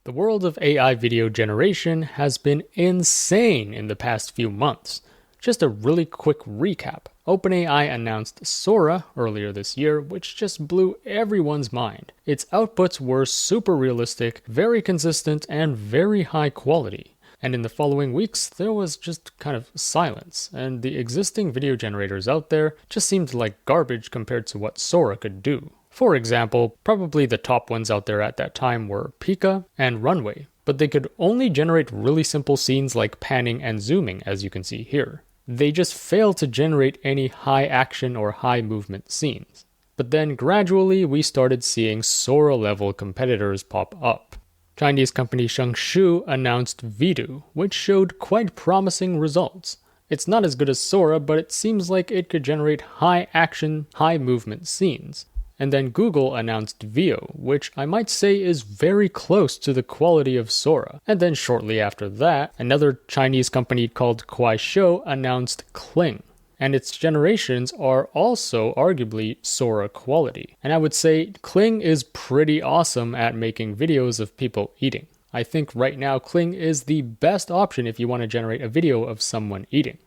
The world of AI video generation has been insane in the past few months. Just a really quick recap. OpenAI announced Sora earlier this year, which just blew everyone's mind. Its outputs were super realistic, very consistent, and very high quality. And in the following weeks, there was just kind of silence, and the existing video generators out there just seemed like garbage compared to what Sora could do. For example, probably the top ones out there at that time were Pika and Runway, but they could only generate really simple scenes like panning and zooming, as you can see here. They just failed to generate any high action or high movement scenes. But then gradually we started seeing Sora level competitors pop up. Chinese company Shengshu announced Vidu, which showed quite promising results. It's not as good as Sora, but it seems like it could generate high action, high movement scenes. And then Google announced Veo, which I might say is very close to the quality of Sora. And then shortly after that, another Chinese company called Kuaishou announced Kling. And its generations are also arguably Sora quality. And I would say Kling is pretty awesome at making videos of people eating. I think right now Kling is the best option if you want to generate a video of someone eating.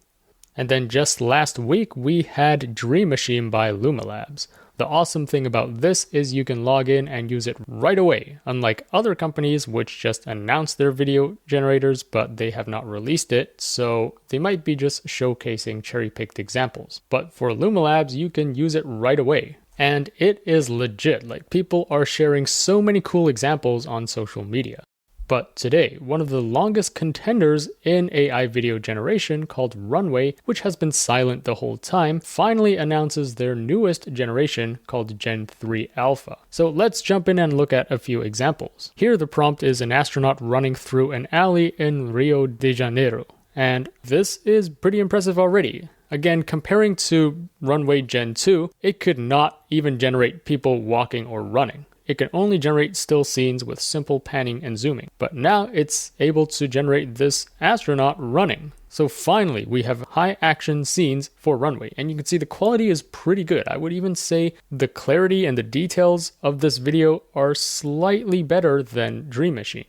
And then just last week we had Dream Machine by Luma Labs. The awesome thing about this is you can log in and use it right away, unlike other companies which just announced their video generators but they have not released it, so they might be just showcasing cherry-picked examples. But for Luma Labs, you can use it right away. And it is legit, like people are sharing so many cool examples on social media. But today, one of the longest contenders in AI video generation called Runway, which has been silent the whole time, finally announces their newest generation called Gen-3 Alpha. So let's jump in and look at a few examples. Here the prompt is an astronaut running through an alley in Rio de Janeiro. And this is pretty impressive already. Again, comparing to Runway Gen-2, it could not even generate people walking or running. It can only generate still scenes with simple panning and zooming. But now it's able to generate this astronaut running. So finally, we have high action scenes for Runway. And you can see the quality is pretty good. I would even say the clarity and the details of this video are slightly better than Dream Machine.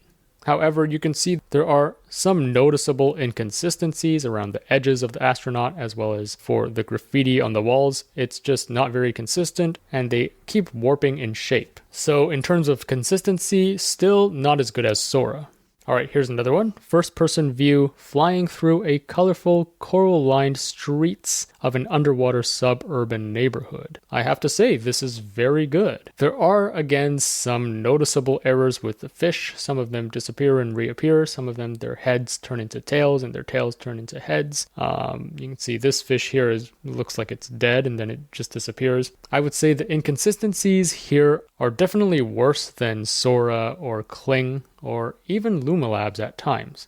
However, you can see there are some noticeable inconsistencies around the edges of the astronaut as well as for the graffiti on the walls. It's just not very consistent and they keep warping in shape. So in terms of consistency, still not as good as Sora. Alright, here's another one. First person view flying through a colorful coral-lined streets of an underwater suburban neighborhood. I have to say, this is very good. There are, again, some noticeable errors with the fish. Some of them disappear and reappear. Some of them, their heads turn into tails and their tails turn into heads. You can see this fish here looks like it's dead and then it just disappears. I would say the inconsistencies here are definitely worse than Sora or Kling or even Luma Labs at times.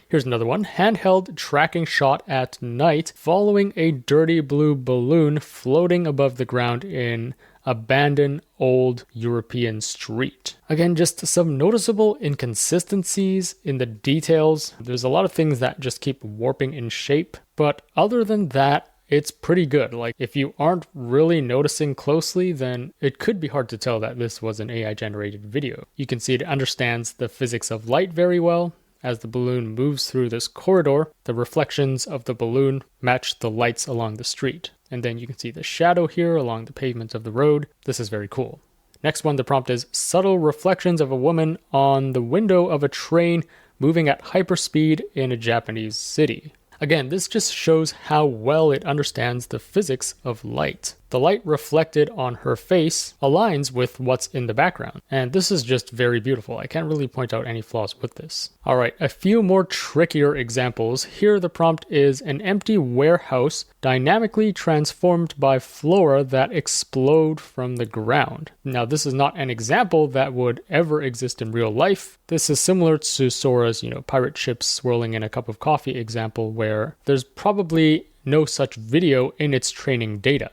Here's another one. Handheld tracking shot at night following a dirty blue balloon floating above the ground in abandoned old European street. Again, just some noticeable inconsistencies in the details. There's a lot of things that just keep warping in shape, but other than that, it's pretty good. Like, if you aren't really noticing closely, then it could be hard to tell that this was an AI-generated video. You can see it understands the physics of light very well. As the balloon moves through this corridor, the reflections of the balloon match the lights along the street. And then you can see the shadow here along the pavement of the road. This is very cool. Next one, the prompt is subtle reflections of a woman on the window of a train moving at hyperspeed in a Japanese city. Again, this just shows how well it understands the physics of light. The light reflected on her face aligns with what's in the background. And this is just very beautiful. I can't really point out any flaws with this. Alright, a few more trickier examples. Here the prompt is an empty warehouse dynamically transformed by flora that explode from the ground. Now this is not an example that would ever exist in real life. This is similar to Sora's, pirate ships swirling in a cup of coffee example where there's probably no such video in its training data.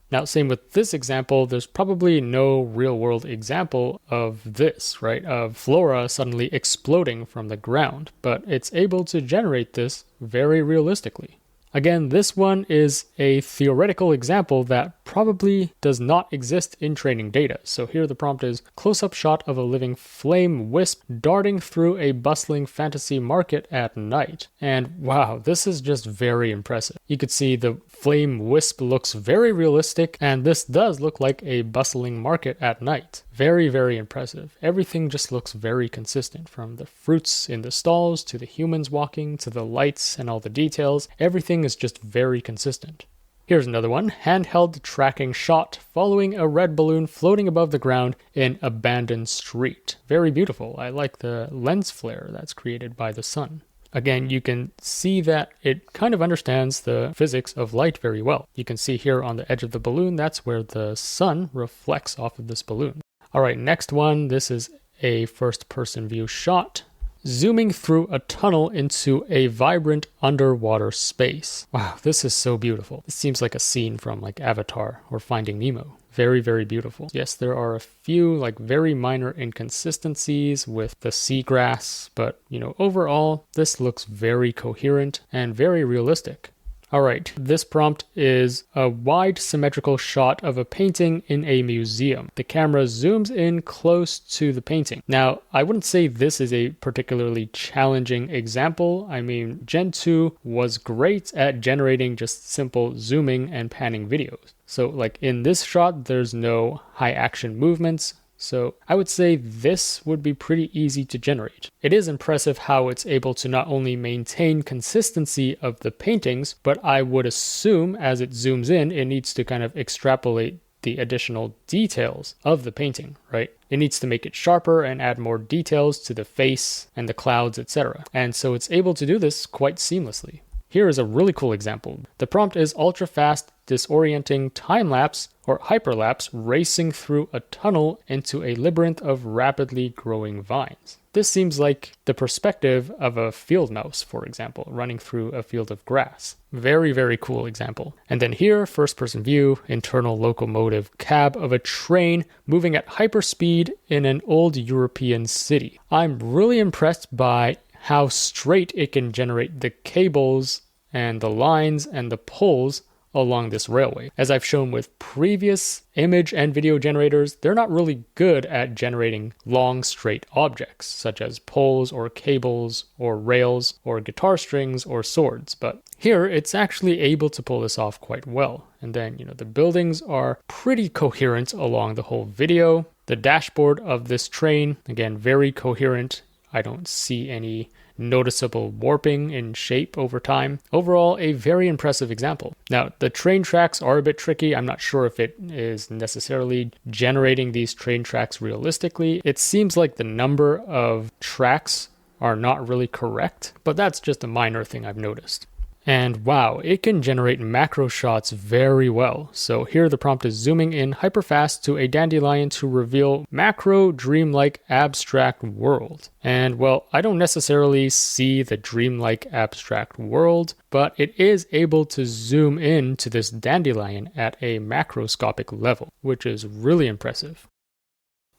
Now, same with this example, there's probably no real-world example of this, right? Of flora suddenly exploding from the ground, but it's able to generate this very realistically. Again, this one is a theoretical example that probably does not exist in training data. So here the prompt is close-up shot of a living flame wisp darting through a bustling fantasy market at night. And wow, this is just very impressive. You could see the flame wisp looks very realistic, and this does look like a bustling market at night. Very, very impressive. Everything just looks very consistent, from the fruits in the stalls to the humans walking to the lights and all the details. Everything is just very consistent. Here's another one. Handheld tracking shot following a red balloon floating above the ground in abandoned street. Very beautiful. I like the lens flare that's created by the sun. Again, you can see that it kind of understands the physics of light very well. You can see here on the edge of the balloon, that's where the sun reflects off of this balloon. All right, next one. This is a first-person view shot, zooming through a tunnel into a vibrant underwater space. Wow, this is so beautiful. It seems like a scene from like Avatar or Finding Nemo. Very, very beautiful. Yes, there are a few like very minor inconsistencies with the seagrass, but overall, this looks very coherent and very realistic. All right, this prompt is a wide symmetrical shot of a painting in a museum. The camera zooms in close to the painting. Now, I wouldn't say this is a particularly challenging example. I mean, Gen 2 was great at generating just simple zooming and panning videos. So like in this shot, there's no high action movements. So I would say this would be pretty easy to generate. It is impressive how it's able to not only maintain consistency of the paintings, but I would assume as it zooms in, it needs to kind of extrapolate the additional details of the painting, right? It needs to make it sharper and add more details to the face and the clouds, etc. And so it's able to do this quite seamlessly. Here is a really cool example. The prompt is ultra-fast, disorienting time-lapse or hyperlapse racing through a tunnel into a labyrinth of rapidly growing vines. This seems like the perspective of a field mouse, for example, running through a field of grass. Very, very cool example. And then here, first-person view, internal locomotive cab of a train moving at hyperspeed in an old European city. I'm really impressed by how straight it can generate the cables and the lines and the poles along this railway. As I've shown with previous image and video generators, they're not really good at generating long straight objects, such as poles or cables or rails or guitar strings or swords. But here it's actually able to pull this off quite well. And then, the buildings are pretty coherent along the whole video. The dashboard of this train, again, very coherent. I don't see any noticeable warping in shape over time. Overall, a very impressive example. Now, the train tracks are a bit tricky. I'm not sure if it is necessarily generating these train tracks realistically. It seems like the number of tracks are not really correct, but that's just a minor thing I've noticed. And wow, it can generate macro shots very well. So here the prompt is zooming in hyperfast to a dandelion to reveal macro dreamlike abstract world. And well, I don't necessarily see the dreamlike abstract world, but it is able to zoom in to this dandelion at a macroscopic level, which is really impressive.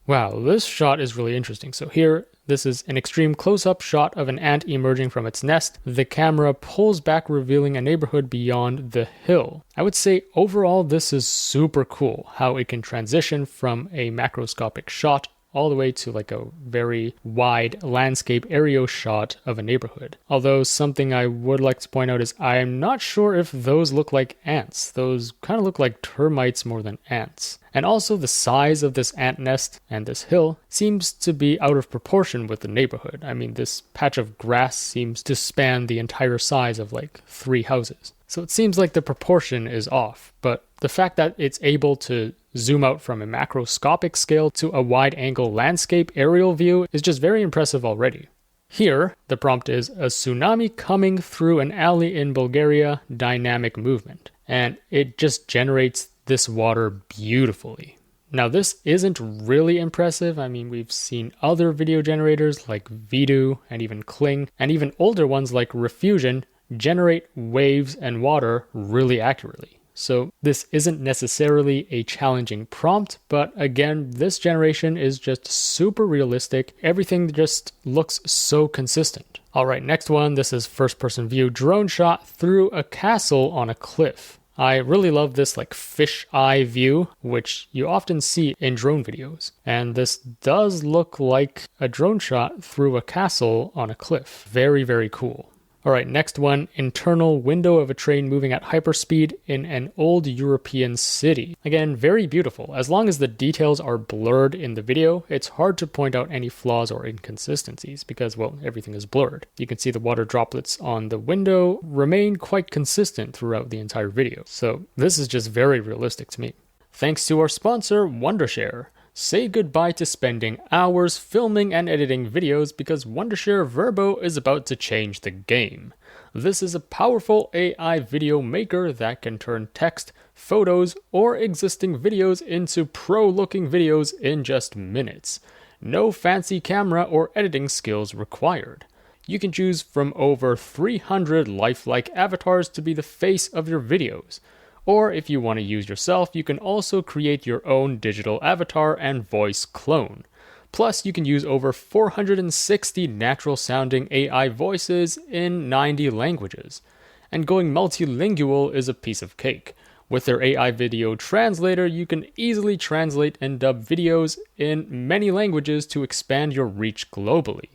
Wow, this shot is really interesting. So here, this is an extreme close-up shot of an ant emerging from its nest. The camera pulls back, revealing a neighborhood beyond the hill. I would say overall, this is super cool, how it can transition from a macroscopic shot all the way to like a very wide landscape aerial shot of a neighborhood. Although something I would like to point out is I'm not sure if those look like ants. Those kind of look like termites more than ants. And also the size of this ant nest and this hill seems to be out of proportion with the neighborhood. I mean, this patch of grass seems to span the entire size of like 3 houses. So it seems like the proportion is off, but the fact that it's able to zoom out from a macroscopic scale to a wide-angle landscape aerial view is just very impressive already. Here, the prompt is a tsunami coming through an alley in Bulgaria, dynamic movement. And it just generates this water beautifully. Now, this isn't really impressive. I mean, we've seen other video generators like Vidu and even Kling, and even older ones like Refusion generate waves and water really accurately. So this isn't necessarily a challenging prompt, but again, this generation is just super realistic. Everything just looks so consistent. All right, next one. This is first-person view drone shot through a castle on a cliff. I really love this like fish eye view, which you often see in drone videos. And this does look like a drone shot through a castle on a cliff. Very, very cool. All right, next one, internal window of a train moving at hyperspeed in an old European city. Again, very beautiful. As long as the details are blurred in the video, it's hard to point out any flaws or inconsistencies because, well, everything is blurred. You can see the water droplets on the window remain quite consistent throughout the entire video. So this is just very realistic to me. Thanks to our sponsor, Wondershare. Say goodbye to spending hours filming and editing videos because Wondershare Verbo is about to change the game. This is a powerful AI video maker that can turn text, photos, or existing videos into pro-looking videos in just minutes. No fancy camera or editing skills required. You can choose from over 300 lifelike avatars to be the face of your videos. Or if you want to use yourself, you can also create your own digital avatar and voice clone. Plus, you can use over 460 natural-sounding AI voices in 90 languages. And going multilingual is a piece of cake. With their AI video translator, you can easily translate and dub videos in many languages to expand your reach globally.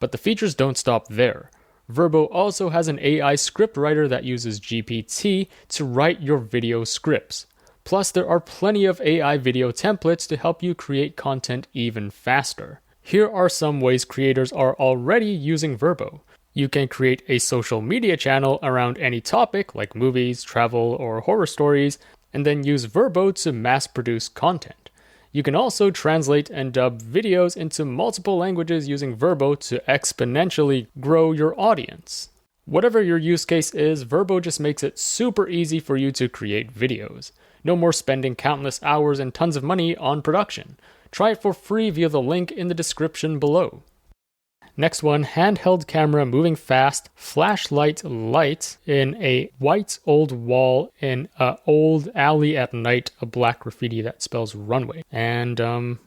But the features don't stop there. Verbo also has an AI scriptwriter that uses GPT to write your video scripts. Plus, there are plenty of AI video templates to help you create content even faster. Here are some ways creators are already using Verbo. You can create a social media channel around any topic like movies, travel, or horror stories, and then use Verbo to mass-produce content. You can also translate and dub videos into multiple languages using Verbo to exponentially grow your audience. Whatever your use case is, Verbo just makes it super easy for you to create videos. No more spending countless hours and tons of money on production. Try it for free via the link in the description below. Next one, handheld camera moving fast, flashlight light in a white old wall in an old alley at night, a black graffiti that spells runway. And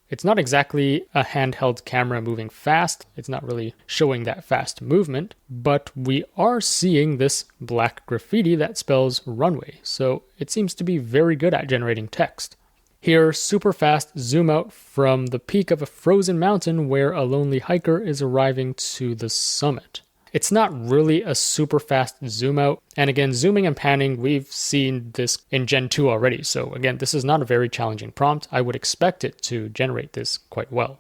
it's not exactly a handheld camera moving fast. It's not really showing that fast movement, but we are seeing this black graffiti that spells runway. So it seems to be very good at generating text. Here, super fast zoom out from the peak of a frozen mountain where a lonely hiker is arriving to the summit. It's not really a super fast zoom out, and again, zooming and panning, we've seen this in Gen 2 already, so again, this is not a very challenging prompt. I would expect it to generate this quite well.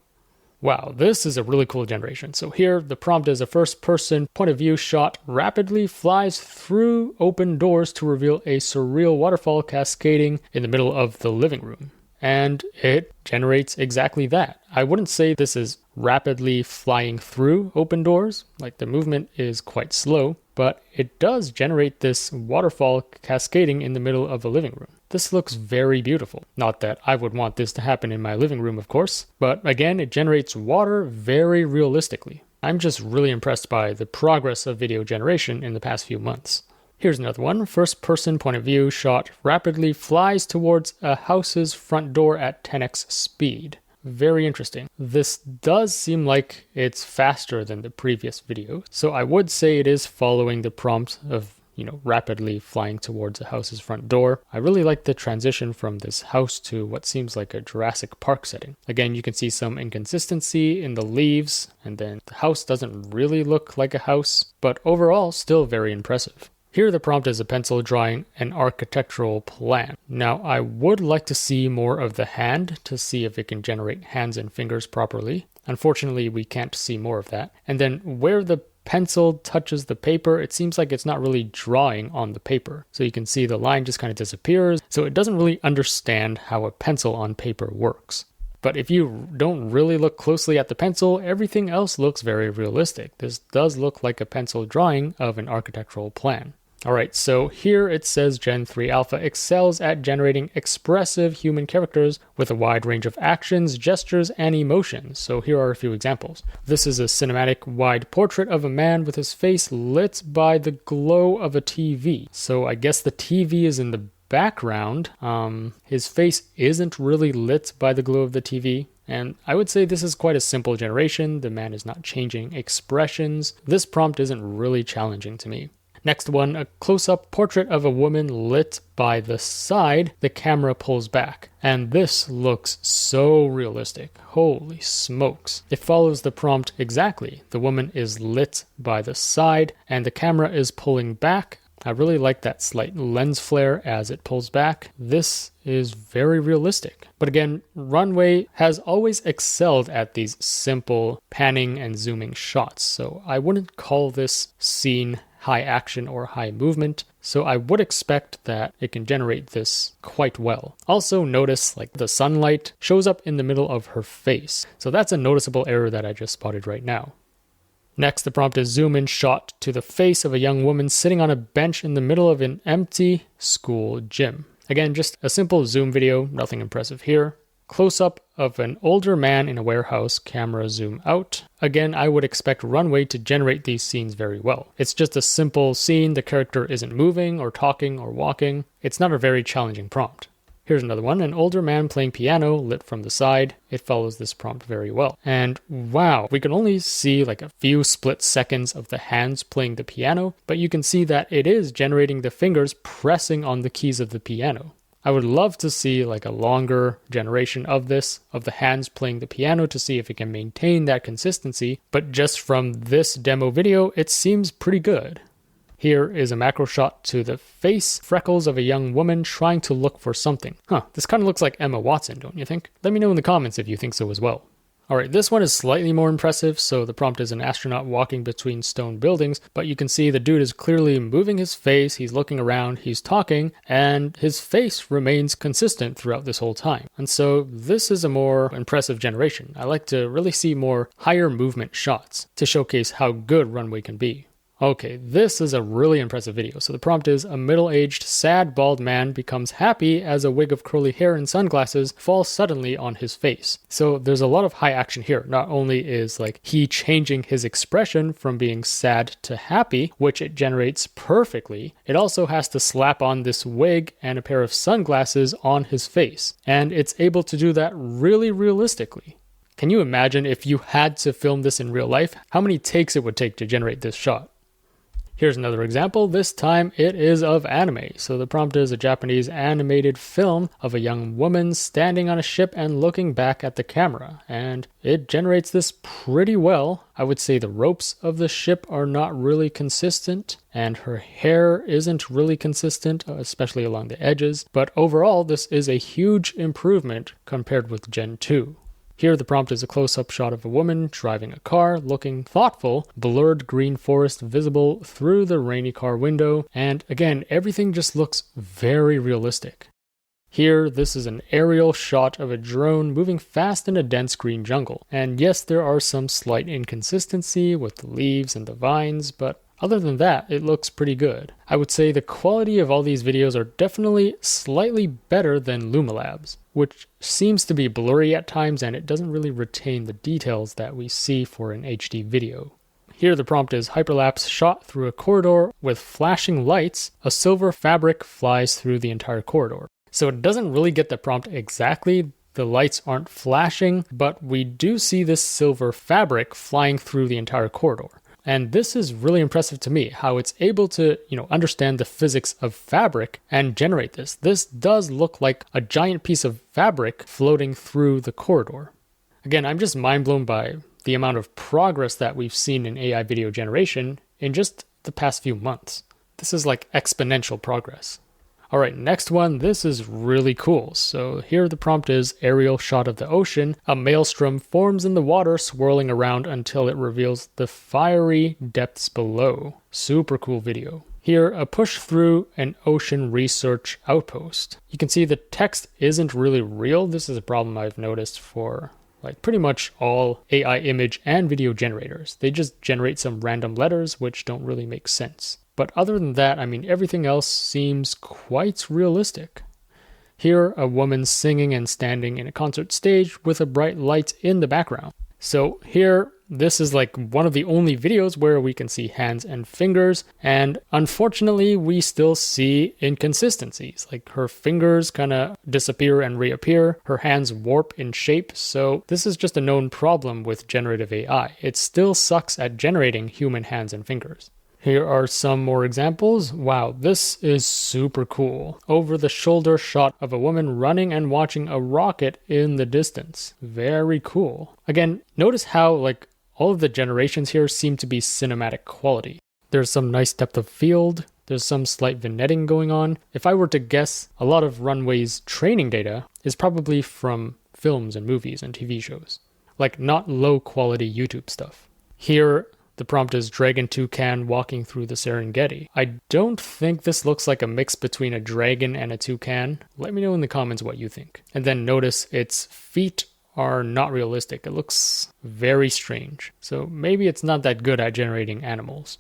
Wow, this is a really cool generation. So here, the prompt is a first-person point of view shot rapidly flies through open doors to reveal a surreal waterfall cascading in the middle of the living room. And it generates exactly that. I wouldn't say this is rapidly flying through open doors, like the movement is quite slow, but it does generate this waterfall cascading in the middle of the living room. This looks very beautiful. Not that I would want this to happen in my living room, of course, but again, it generates water very realistically. I'm just really impressed by the progress of video generation in the past few months. Here's another one. First-person point of view shot rapidly flies towards a house's front door at 10x speed. Very interesting. This does seem like it's faster than the previous video, so I would say it is following the prompt of rapidly flying towards a house's front door. I really like the transition from this house to what seems like a Jurassic Park setting. Again, you can see some inconsistency in the leaves, and then the house doesn't really look like a house, but overall, still very impressive. Here the prompt is a pencil drawing an architectural plan. Now I would like to see more of the hand to see if it can generate hands and fingers properly. Unfortunately, we can't see more of that. And then where the pencil touches the paper, it seems like it's not really drawing on the paper. So you can see the line just kind of disappears. So it doesn't really understand how a pencil on paper works. But if you don't really look closely at the pencil, everything else looks very realistic. This does look like a pencil drawing of an architectural plan. Alright, so here it says Gen-3 Alpha excels at generating expressive human characters with a wide range of actions, gestures, and emotions. So here are a few examples. This is a cinematic wide portrait of a man with his face lit by the glow of a TV. So I guess the TV is in the background. His face isn't really lit by the glow of the TV. And I would say this is quite a simple generation. The man is not changing expressions. This prompt isn't really challenging to me. Next one, a close-up portrait of a woman lit by the side. The camera pulls back, and this looks so realistic. Holy smokes. It follows the prompt exactly. The woman is lit by the side, and the camera is pulling back. I really like that slight lens flare as it pulls back. This is very realistic. But again, Runway has always excelled at these simple panning and zooming shots, so I wouldn't call this scene high action or high movement, so I would expect that it can generate this quite well. Also notice like the sunlight shows up in the middle of her face, so that's a noticeable error that I just spotted right now. Next, the prompt is zoom in shot to the face of a young woman sitting on a bench in the middle of an empty school gym. Again, just a simple zoom video, nothing impressive here. Close up of an older man in a warehouse, camera zoom out. Again, I would expect Runway to generate these scenes very well. It's just a simple scene, the character isn't moving or talking or walking. It's not a very challenging prompt. Here's another one, an older man playing piano lit from the side. It follows this prompt very well. And wow, we can only see like a few split seconds of the hands playing the piano, but you can see that it is generating the fingers pressing on the keys of the piano. I would love to see like a longer generation of this, of the hands playing the piano to see if it can maintain that consistency, but just from this demo video, it seems pretty good. Here is a macro shot to the face freckles of a young woman trying to look for something. This kind of looks like Emma Watson, don't you think? Let me know in the comments if you think so as well. Alright, this one is slightly more impressive, so the prompt is an astronaut walking between stone buildings, but you can see the dude is clearly moving his face, he's looking around, he's talking, and his face remains consistent throughout this whole time. And so this is a more impressive generation. I like to really see more higher movement shots to showcase how good Runway can be. Okay, this is a really impressive video. So the prompt is a middle-aged, sad, bald man becomes happy as a wig of curly hair and sunglasses falls suddenly on his face. So there's a lot of high action here. Not only is like he changing his expression from being sad to happy, which it generates perfectly, it also has to slap on this wig and a pair of sunglasses on his face. And it's able to do that really realistically. Can you imagine if you had to film this in real life, how many takes it would take to generate this shot? Here's another example. This time it is of anime. So the prompt is a Japanese animated film of a young woman standing on a ship and looking back at the camera. And it generates this pretty well. I would say the ropes of the ship are not really consistent and her hair isn't really consistent, especially along the edges. But overall, this is a huge improvement compared with Gen 2. Here the prompt is a close-up shot of a woman driving a car, looking thoughtful, blurred green forest visible through the rainy car window, and again, everything just looks very realistic. Here, this is an aerial shot of a drone moving fast in a dense green jungle, and yes, there are some slight inconsistency with the leaves and the vines, but other than that, it looks pretty good. I would say the quality of all these videos are definitely slightly better than Lumalab's, which seems to be blurry at times and it doesn't really retain the details that we see for an HD video. Here the prompt is hyperlapse shot through a corridor with flashing lights. A silver fabric flies through the entire corridor. So it doesn't really get the prompt exactly. The lights aren't flashing, but we do see this silver fabric flying through the entire corridor. And this is really impressive to me, how it's able to, understand the physics of fabric and generate this. This does look like a giant piece of fabric floating through the corridor. Again, I'm just mind blown by the amount of progress that we've seen in AI video generation in just the past few months. This is like exponential progress. All right, next one. This is really cool. So here the prompt is aerial shot of the ocean. A maelstrom forms in the water, swirling around until it reveals the fiery depths below. Super cool video. Here, a push through an ocean research outpost. You can see the text isn't really real. This is a problem I've noticed for like pretty much all AI image and video generators. They just generate some random letters which don't really make sense. But other than that, everything else seems quite realistic. Here, a woman singing and standing in a concert stage with a bright light in the background. So here, this is like one of the only videos where we can see hands and fingers, and unfortunately, we still see inconsistencies. Like her fingers kind of disappear and reappear, her hands warp in shape, so this is just a known problem with generative AI. It still sucks at generating human hands and fingers. Here are some more examples. Wow, this is super cool. Over the shoulder shot of a woman running and watching a rocket in the distance. Very cool. Again, notice how all of the generations here seem to be cinematic quality. There's some nice depth of field. There's some slight vignetting going on. If I were to guess, a lot of Runway's training data is probably from films and movies and TV shows. Not low quality YouTube stuff. Here, the prompt is Dragon Toucan walking through the Serengeti. I don't think this looks like a mix between a dragon and a toucan. Let me know in the comments what you think. And then notice its feet are not realistic. It looks very strange. So maybe it's not that good at generating animals.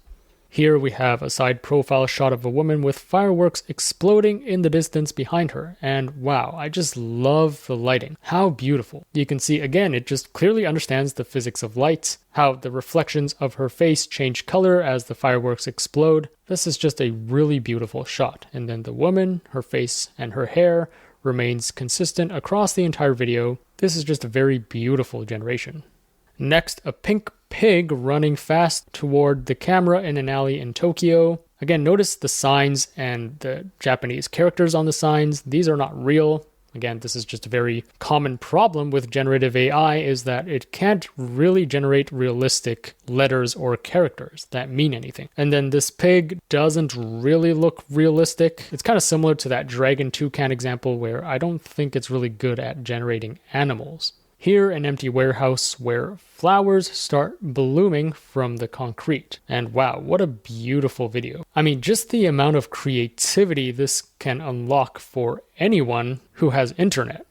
Here we have a side profile shot of a woman with fireworks exploding in the distance behind her. And wow, I just love the lighting. How beautiful. You can see again, it just clearly understands the physics of light, how the reflections of her face change color as the fireworks explode. This is just a really beautiful shot. And then the woman, her face and her hair remains consistent across the entire video. This is just a very beautiful generation. Next, a pink pig running fast toward the camera in an alley in Tokyo. Again, notice the signs and the Japanese characters on the signs. These are not real. Again, this is just a very common problem with generative AI, is that it can't really generate realistic letters or characters that mean anything. And then this pig doesn't really look realistic. It's kind of similar to that dragon toucan example where I don't think it's really good at generating animals. Here, an empty warehouse where flowers start blooming from the concrete. And wow, what a beautiful video. I mean, just the amount of creativity this can unlock for anyone who has internet.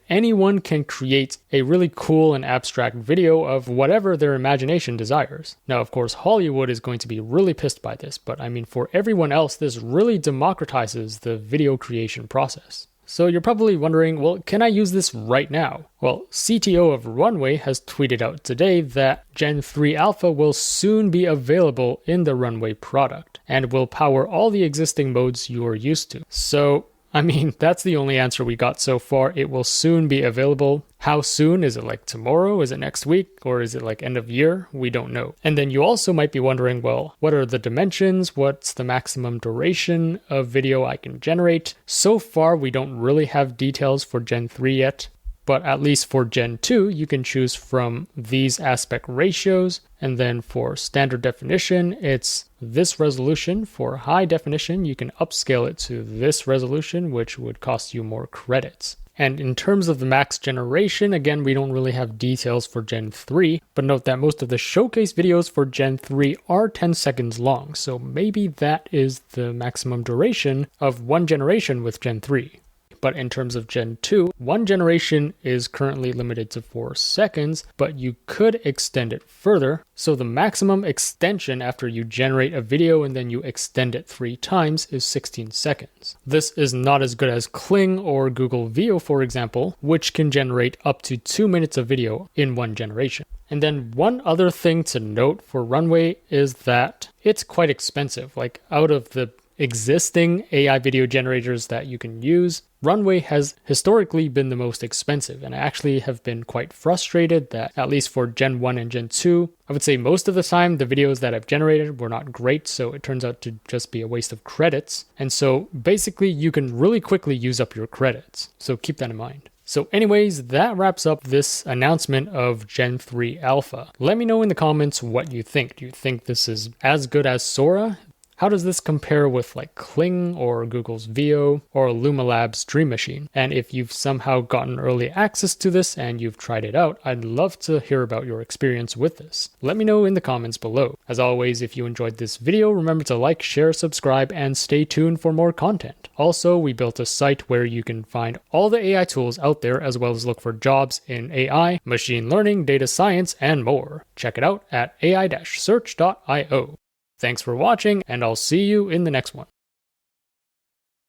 Anyone can create a really cool and abstract video of whatever their imagination desires. Now, of course, Hollywood is going to be really pissed by this, but I mean, for everyone else, this really democratizes the video creation process. So you're probably wondering, well, can I use this right now? Well, CTO of Runway has tweeted out today that Gen-3 Alpha will soon be available in the Runway product and will power all the existing modes you are used to. So, I mean, that's the only answer we got so far. It will soon be available. How soon? Is it tomorrow? Is it next week? Or is it end of year? We don't know. And then you also might be wondering, well, what are the dimensions? What's the maximum duration of video I can generate? So far, we don't really have details for Gen 3 yet. But at least for Gen 2, you can choose from these aspect ratios. And then for standard definition, it's this resolution. For high definition, you can upscale it to this resolution, which would cost you more credits. And in terms of the max generation, again, we don't really have details for Gen 3, but note that most of the showcase videos for Gen 3 are 10 seconds long. So maybe that is the maximum duration of one generation with Gen 3. But in terms of Gen 2, one generation is currently limited to 4 seconds, but you could extend it further. So the maximum extension after you generate a video and then you extend it 3 times is 16 seconds. This is not as good as Kling or Google Veo, for example, which can generate up to 2 minutes of video in one generation. And then one other thing to note for Runway is that it's quite expensive. Out of the existing AI video generators that you can use, Runway has historically been the most expensive, and I actually have been quite frustrated that, at least for Gen 1 and Gen 2, I would say most of the time the videos that I've generated were not great, so it turns out to just be a waste of credits. And so basically you can really quickly use up your credits, so keep that in mind. So anyways, that wraps up this announcement of Gen 3 Alpha. Let me know in the comments what you think. Do you think this is as good as Sora? How does this compare with Kling or Google's Veo or Luma Labs' Dream Machine? And if you've somehow gotten early access to this and you've tried it out, I'd love to hear about your experience with this. Let me know in the comments below. As always, if you enjoyed this video, remember to like, share, subscribe, and stay tuned for more content. Also, we built a site where you can find all the AI tools out there, as well as look for jobs in AI, machine learning, data science, and more. Check it out at ai-search.io. Thanks for watching, and I'll see you in the next one.